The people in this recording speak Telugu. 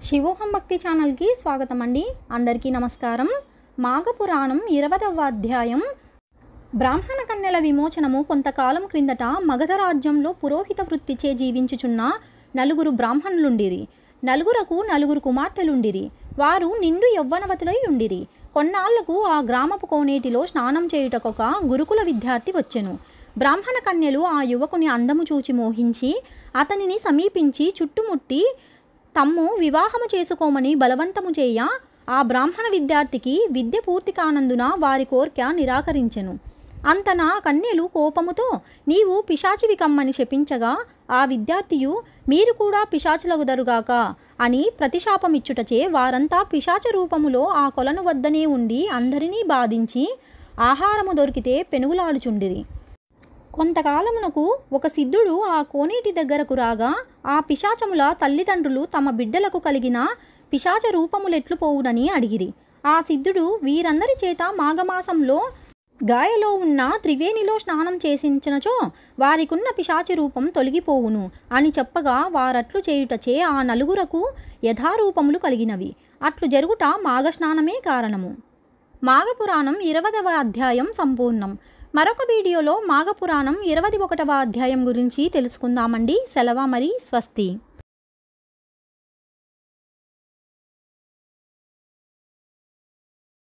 శివోహం భక్తి ఛానల్కి స్వాగతం అండి. అందరికీ నమస్కారం. మాఘపురాణం 20వ అధ్యాయం బ్రాహ్మణ కన్యల విమోచనము. కొంతకాలం క్రిందట మగధ రాజ్యంలో పురోహిత వృత్తిచే జీవించుచున్న నలుగురు బ్రాహ్మణులుండిరి. నలుగురకు నలుగురు కుమార్తెలుండిరి. వారు నిండు యవ్వనవతులై ఉండిరి. కొన్నాళ్లకు ఆ గ్రామపు కోనేటిలో స్నానం చేయుటకొక గురుకుల విద్యార్థి వచ్చెను. బ్రాహ్మణ కన్యలు ఆ యువకుని అందము చూచి మోహించి అతనిని సమీపించి చుట్టుముట్టి తమ్ము వివాహము చేసుకోమని బలవంతము చేయ ఆ బ్రాహ్మణ విద్యార్థికి విద్య పూర్తి కానందున వారి కోర్కె నిరాకరించెను. అంతన కన్యలు కోపముతో నీవు పిశాచివి కమ్మని శపించగా ఆ విద్యార్థియు మీరు కూడా పిశాచులగుదరుగాక అని ప్రతిశాపమిచ్చుటచే వారంతా పిశాచ రూపములో ఆ కొలను వద్దనే ఉండి అందరినీ బాధించి ఆహారము దొరికితే పెనుగులాడుచుండిరి. కొంతకాలమునకు ఒక సిద్ధుడు ఆ కోనేటి దగ్గరకు రాగా ఆ పిశాచముల తల్లిదండ్రులు తమ బిడ్డలకు కలిగిన పిశాచ రూపములెట్లు పోవునని అడిగిరి. ఆ సిద్ధుడు వీరందరి చేత మాఘమాసంలో గాయలో ఉన్న త్రివేణిలో స్నానం చేసించినచో వారికున్న పిశాచి రూపం తొలగిపోవును అని చెప్పగా వారట్లు చేయుటచే ఆ నలుగురకు యథారూపములు కలిగినవి. అట్లు జరుగుట మాఘస్నానమే కారణము. మాఘపురాణం 20వ అధ్యాయం సంపూర్ణం. మరొక వీడియోలో మాఘపురాణం 21వ అధ్యాయం గురించి తెలుసుకుందామండి. సెలవు మరి. స్వస్తి.